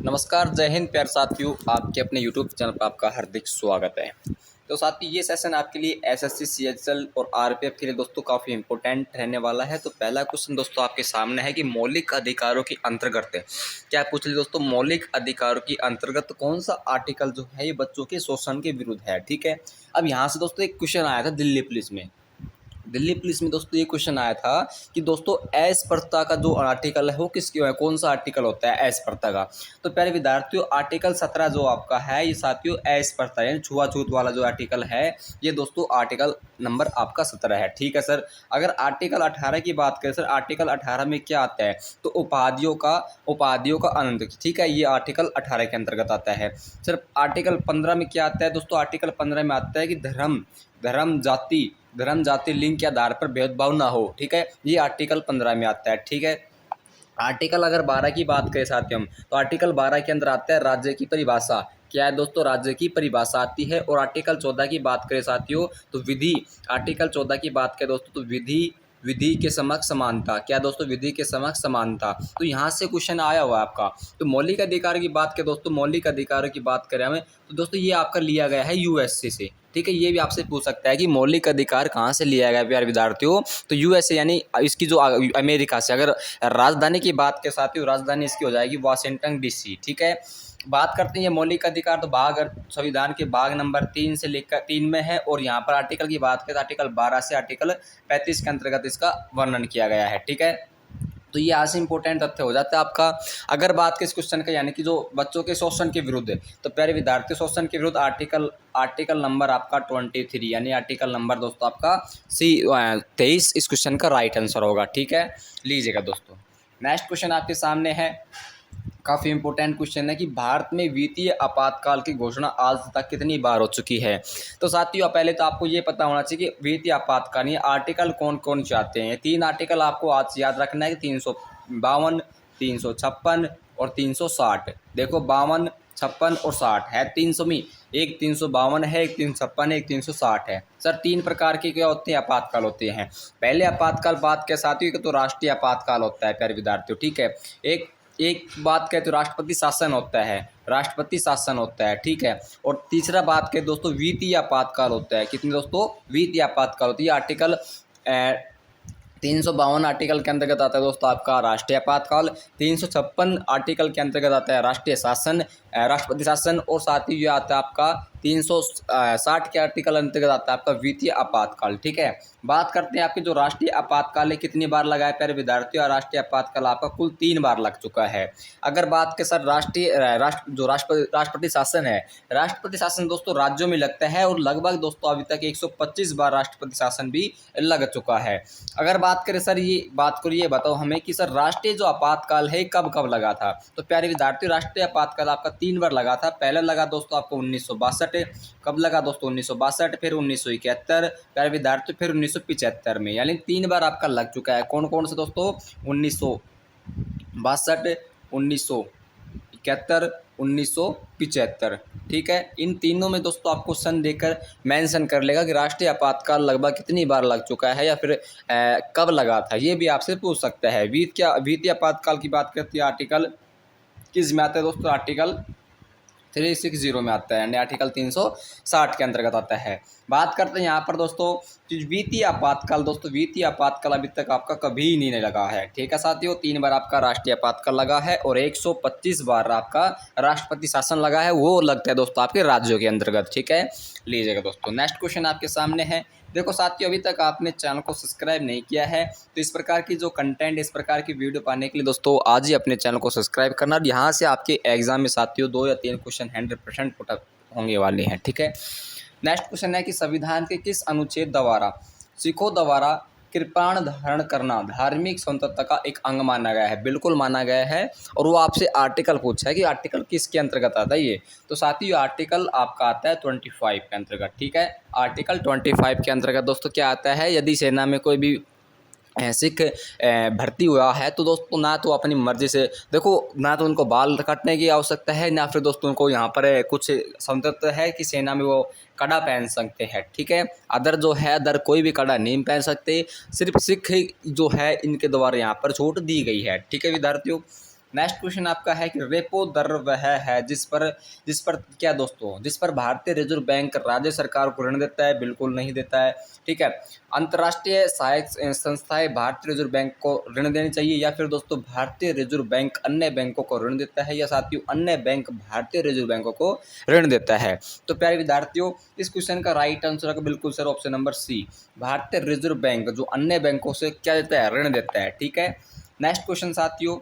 नमस्कार, जय हिंद प्यारे साथियों। आपके अपने यूट्यूब चैनल पर आपका हार्दिक स्वागत है। तो साथियों, ये सेशन आपके लिए एसएससी, सीएचएल और आरपीएफ के लिए दोस्तों काफ़ी इंपॉर्टेंट रहने वाला है। तो पहला क्वेश्चन दोस्तों आपके सामने है कि मौलिक अधिकारों के अंतर्गत क्या पूछ लिया दोस्तों, मौलिक अधिकारों के अंतर्गत कौन सा आर्टिकल जो है ये बच्चों के शोषण के विरुद्ध है। ठीक है, अब यहाँ से दोस्तों एक क्वेश्चन आया था दिल्ली पुलिस में दोस्तों ये क्वेश्चन आया था कि दोस्तों अस्पृश्यता का जो आर्टिकल है वो कौन सा आर्टिकल होता है अस्पृश्यता का। तो प्यारे विद्यार्थियों, आर्टिकल 17 जो आपका है ये साथियों अस्पृश्यता यानी छुआछूत वाला जो आर्टिकल है ये दोस्तों आर्टिकल नंबर आपका 17 है। ठीक है सर, अगर आर्टिकल 18 की बात करें सर, आर्टिकल 18 में क्या आता है तो उपाधियों का आनंद। ठीक है, ये आर्टिकल 18 के अंतर्गत आता है। सर आर्टिकल 15 में क्या आता है दोस्तों, आर्टिकल 15 में आता है कि धर्म जाति लिंग के आधार पर भेदभाव ना हो। ठीक है, ये आर्टिकल 15 में आता है। ठीक है, आर्टिकल अगर 12 की बात करें साथियों हम, तो आर्टिकल 12 के अंदर आता है राज्य की परिभाषा। क्या है दोस्तों, राज्य की परिभाषा आती है। और आर्टिकल 14 की बात करें साथियों तो विधि, आर्टिकल 14 की बात करें दोस्तों तो विधि के समक्ष समानता। क्या दोस्तों, विधि के समक्ष समानता। तो यहाँ से क्वेश्चन आया हुआ आपका। तो मौलिक अधिकार की बात करें दोस्तों, मौलिक अधिकारों की बात करें हमें तो दोस्तों ये आपका लिया गया है यूएसए से। ठीक है, ये भी आपसे पूछ सकता है कि मौलिक अधिकार कहाँ से लिया गया प्यारे विद्यार्थियों, तो यूएसए यानी इसकी जो अमेरिका से। अगर राजधानी की बात के साथ ही राजधानी इसकी हो जाएगी वाशिंगटन डीसी। ठीक है, बात करते हैं मौलिक अधिकार तो भाग संविधान के भाग नंबर 3 से लेकर 3 में है। और यहाँ पर आर्टिकल की बात करें तो आर्टिकल 12 से आर्टिकल 35 के अंतर्गत इसका वर्णन किया गया है। ठीक है, तो ये आज से इंपॉर्टेंट तथ्य हो जाता है आपका। अगर बात करें इस क्वेश्चन का यानी कि जो बच्चों के शोषण के विरुद्ध है, तो प्यारे विद्यार्थी शोषण के विरुद्ध आर्टिकल नंबर आपका 23 यानी आर्टिकल नंबर दोस्तों आपका 23 इस क्वेश्चन का राइट आंसर होगा। ठीक है, लीजिएगा दोस्तों। नेक्स्ट क्वेश्चन आपके सामने है, काफ़ी इंपॉर्टेंट क्वेश्चन है कि भारत में वित्तीय आपातकाल की घोषणा आज तक कितनी बार हो चुकी है। तो साथियों पहले तो आपको ये पता होना चाहिए कि वित्तीय आपातकाल ये आर्टिकल कौन कौन से आते हैं। 3 आर्टिकल आपको आज याद रखना है कि 352, 356 और 360। देखो 52, 56 और 60 है 300 में, एक 352 है, एक 356 है, एक 360 है। सर 3 प्रकार के क्या होते हैं, आपातकाल होते हैं। पहले आपातकाल बात के साथियों कि तो राष्ट्रीय आपातकाल होता है प्यारे विद्यार्थियों। ठीक है, एक बात कहें तो राष्ट्रपति शासन होता है। ठीक है, और तीसरा बात कहें दोस्तों वित्तीय आपातकाल होता है। कितने दोस्तों, वित्तीय आपातकाल होती है। आर्टिकल 352 आर्टिकल के अंतर्गत आता है दोस्तों आपका राष्ट्रीय आपातकाल। 356 आर्टिकल के अंतर्गत आता है राष्ट्रीय शासन, राष्ट्रपति शासन। और साथ ही ये आता है आपका 360 के आर्टिकल अंतर्गत आता है आपका वित्तीय आपातकाल। ठीक है, बात करते हैं आपके जो राष्ट्रीय आपातकाल है कितनी बार लगा है प्यारे विद्यार्थियों, और राष्ट्रीय आपातकाल आपका कुल 3 बार लग चुका है। अगर बात के सर राष्ट्रपति शासन है, राष्ट्रपति शासन दोस्तों राज्यों में लगता है और लगभग दोस्तों अभी तक 125 बार राष्ट्रपति शासन भी लग चुका है। अगर बात करें सर ये बताओ हमें कि सर राष्ट्रीय जो आपातकाल है कब कब लगा था। तो प्यारे विद्यार्थियों राष्ट्रीय आपातकाल आपका 3 बार लगा था। पहला लगा दोस्तों आपको 1962, कब लगा दोस्तों 1962, फिर 1971 प्यारे विद्यार्थियों, फिर 1975 में, यानी 3 बार आपका लग चुका है। कौन कौन से दोस्तों, 1962, 1971, 1975। ठीक है, इन तीनों में दोस्तों आपको सन देकर मेंशन कर लेगा कि राष्ट्रीय आपातकाल लगभग कितनी बार लग चुका है या फिर कब लगा था, ये भी आपसे पूछ सकता है। वित्तीय आपातकाल की बात करती है आर्टिकल किस में आता है दोस्तों, आर्टिकल 360 में आता है, यानी आर्टिकल 360 के अंतर्गत आता है। बात करते हैं यहाँ पर दोस्तों वित्तीय आपातकाल। दोस्तों वित्तीय आपातकाल अभी तक आपका कभी नहीं लगा है। ठीक है साथियों, 3 बार आपका राष्ट्रीय आपातकाल लगा है और 125 बार आपका राष्ट्रपति शासन लगा है, वो लगता है दोस्तों आपके राज्यों के अंतर्गत। ठीक है, लीजिएगा दोस्तों। नेक्स्ट क्वेश्चन आपके सामने है, देखो साथियों अभी तक आपने चैनल को सब्सक्राइब नहीं किया है तो इस प्रकार की जो कंटेंट, इस प्रकार की वीडियो पाने के लिए दोस्तों आज ही अपने चैनल को सब्सक्राइब करना। और यहाँ से आपके एग्जाम में साथियों 2 या 3 क्वेश्चन 100% पुट होंगे वाले हैं। ठीक है, नेक्स्ट क्वेश्चन है कि संविधान के किस अनुच्छेद द्वारा सिखों द्वारा कृपाण धारण करना धार्मिक स्वतंत्रता का एक अंग माना गया है। बिल्कुल माना गया है। और वो आपसे आर्टिकल पूछा है कि आर्टिकल किसके अंतर्गत आता है ये, तो साथियों आर्टिकल आपका आता है 25 के अंतर्गत। ठीक है, आर्टिकल 25 के अंतर्गत दोस्तों क्या आता है, यदि सेना में कोई भी सिख भर्ती हुआ है तो दोस्तों ना तो अपनी मर्जी से, देखो ना तो उनको बाल काटने की आवश्यकता है, ना फिर दोस्तों उनको यहाँ पर कुछ स्वतंत्रता है कि सेना में वो कड़ा पहन सकते हैं। ठीक है, अदर कोई भी कड़ा नहीं पहन सकते, सिर्फ सिख जो है इनके द्वारा यहाँ पर छूट दी गई है। ठीक है विद्यार्थियों, नेक्स्ट क्वेश्चन आपका है कि रेपो दर वह है जिस पर क्या दोस्तों, जिस पर भारतीय रिजर्व बैंक राज्य सरकार को ऋण देता है? बिल्कुल नहीं देता है, ठीक है। अंतर्राष्ट्रीय सहायक संस्थाएं भारतीय रिजर्व बैंक को ऋण देनी चाहिए, या फिर दोस्तों भारतीय रिजर्व बैंक अन्य बैंकों को ऋण देता है, या साथियों अन्य बैंक भारतीय रिजर्व बैंकों को ऋण देता है? तो प्यारे विद्यार्थियों, इस क्वेश्चन का राइट आंसर है बिल्कुल सर ऑप्शन नंबर सी, भारतीय रिजर्व बैंक जो अन्य बैंकों से क्या देता है? ऋण देता है, ठीक है। नेक्स्ट क्वेश्चन साथियों,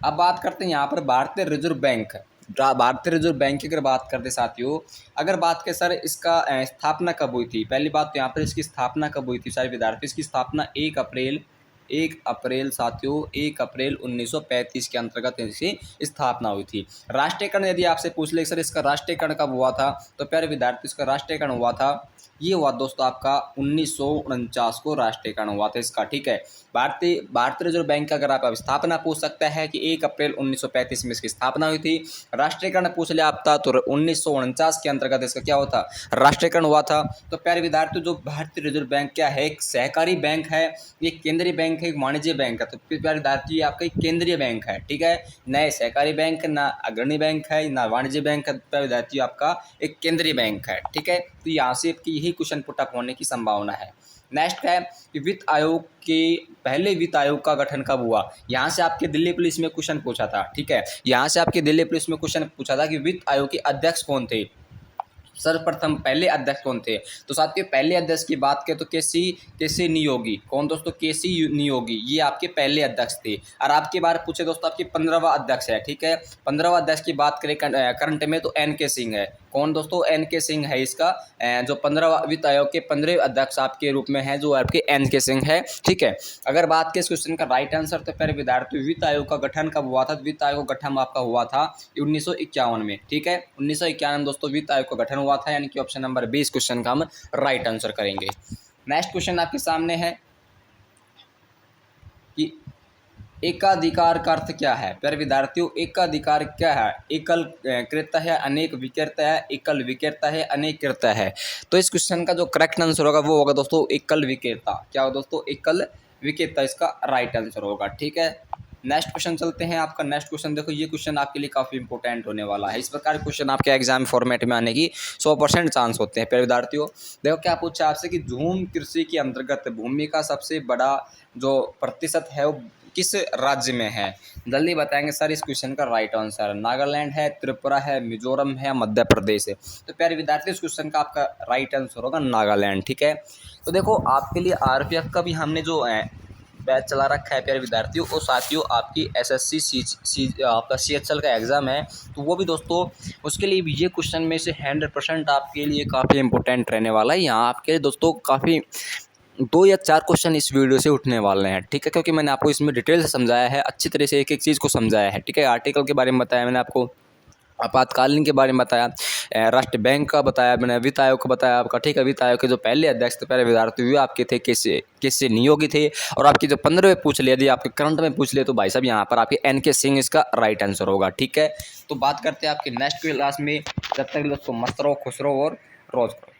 अब बात करते हैं यहाँ पर भारतीय रिजर्व बैंक, भारतीय रिजर्व बैंक की अगर बात करते साथियों, अगर बात करें सर इसका स्थापना कब हुई थी? पहली बात तो यहाँ पर इसकी स्थापना कब हुई थी सारे विद्यार्थी? इसकी स्थापना 1 अप्रैल साथियों 1 अप्रैल 1935 के अंतर्गत इसकी स्थापना हुई थी। राष्ट्रीयकरण यदि आपसे पूछ ले सर इसका राष्ट्रीयकरण कब हुआ था, तो प्यारे विद्यार्थी इसका राष्ट्रीयकरण हुआ था, ये हुआ दोस्तों आपका 1949 को राष्ट्रीयकरण हुआ था इसका, ठीक है। भारतीय रिजर्व बैंक का अगर आप स्थापना पूछ सकता है कि 1 अप्रैल 1935 में इसकी स्थापना हुई थी। राष्ट्रीयकरण पूछ लिया आपका तो 1949 के अंतर्गत इसका क्या होता? राष्ट्रीयकरण हुआ था। तो प्यारे विद्यार्थी, जो भारतीय रिजर्व बैंक क्या है? एक सहकारी बैंक है, ये केंद्रीय बैंक है, एक वाणिज्य बैंक है। तो प्यारे विद्यार्थी, आपका एक केंद्रीय बैंक है, ठीक है, न सहकारी बैंक, ना अग्रणी बैंक है, ना वाणिज्य बैंक है। प्यारे विद्यार्थी, आपका एक केंद्रीय बैंक है, ठीक है। तो यहाँ से आपकी यही क्वेश्चन पुटअप होने की संभावना है। नेक्स्ट है कि वित्त आयोग के पहले वित्त आयोग का गठन कब हुआ? यहाँ से आपके दिल्ली पुलिस में क्वेश्चन पूछा था, ठीक है। यहाँ से आपके दिल्ली पुलिस में क्वेश्चन पूछा था कि वित्त आयोग के अध्यक्ष कौन थे? सर्वप्रथम पहले अध्यक्ष कौन थे? तो साथियों पहले अध्यक्ष की बात करें तो केसी नियोगी। कौन दोस्तों? केसी नियोगी, ये आपके पहले अध्यक्ष थे। और आपकी बार पूछे दोस्तों, आपके 15वां अध्यक्ष है, ठीक है। 15वां अध्यक्ष की बात करें करंट में तो NK सिंह है। कौन दोस्तों? NK सिंह है इसका जो 15वां वित्त आयोग के 15वें अध्यक्ष आपके रूप में है, जो आपके NK सिंह है, ठीक है। अगर बात करें इस क्वेश्चन का राइट आंसर, तो प्यारे विद्यार्थी वित्त आयोग का गठन कब हुआ था? वित्त आयोग का गठन आपका हुआ था 1951 में, ठीक है। 1951 में दोस्तों वित्त आयोग का गठन हुआ था, यानी कि ऑप्शन नंबर 20 क्वेश्चन का हम राइट आंसर करेंगे। नेक्स्ट क्वेश्चन आपके सामने है कि एकाधिकार का अर्थ क्या है? प्यारे विद्यार्थियों, एकाधिकार क्या है? एकल कृत है, अनेक विकृत है, एकल विकृत है, अनेक कृत है। तो इस क्वेश्चन का जो करेक्ट आंसर होगा वो होगा दोस्तों एकल विक्रेता। क्या होगा दोस्तों? एकल विक्रेता इसका राइट आंसर होगा, ठीक है। नेक्स्ट क्वेश्चन चलते हैं। आपका नेक्स्ट क्वेश्चन देखो, ये क्वेश्चन आपके लिए काफ़ी इंपॉर्टेंट होने वाला है। इस प्रकार क्वेश्चन आपके एग्जाम फॉर्मेट में आने की 100% चांस होते हैं। प्यारे विद्यार्थियों, देखो क्या पूछा आपसे कि झूम कृषि के अंतर्गत भूमि का सबसे बड़ा जो प्रतिशत है वो किस राज्य में है? जल्दी बताएंगे सर इस क्वेश्चन का राइट आंसर। नागालैंड है, त्रिपुरा है, मिजोरम है, मध्य प्रदेश है। तो प्यारे विद्यार्थी, इस क्वेश्चन का आपका राइट आंसर होगा नागालैंड, ठीक है। तो देखो आपके लिए RPF का भी हमने जो बैच चला रखा है प्यारे विद्यार्थियों, और साथियों आपकी SSC आपका CHL का एग्ज़ाम है, तो वो भी दोस्तों उसके लिए भी ये क्वेश्चन में से 100% आपके लिए काफ़ी इंपॉर्टेंट रहने वाला है। यहाँ आपके लिए दोस्तों काफ़ी 2 या 4 क्वेश्चन इस वीडियो से उठने वाले हैं, ठीक है, क्योंकि मैंने आपको इसमें डिटेल से समझाया है, अच्छी तरह से एक एक चीज़ को समझाया है, ठीक है। आर्टिकल के बारे में बताया मैंने आपको, आपातकालीन के बारे में बताया, राष्ट्रीय बैंक का बताया मैंने, वित्त आयोग का बताया आपका, ठीक है। वित्त आयोग के जो पहले अध्यक्ष थे पहले विद्यार्थी हुए आपके थे केसी नियोगी थे। और आपके जो 15वें पूछ लिया, यदि आपके करंट में पूछ लिया तो भाई साहब यहाँ पर आपके NK सिंह इसका राइट आंसर होगा, ठीक है। तो बात करते हैं आपके नेक्स्ट क्लास में। जब तक दोस्तों मस्त रहो, खुश रहो और रोज करो।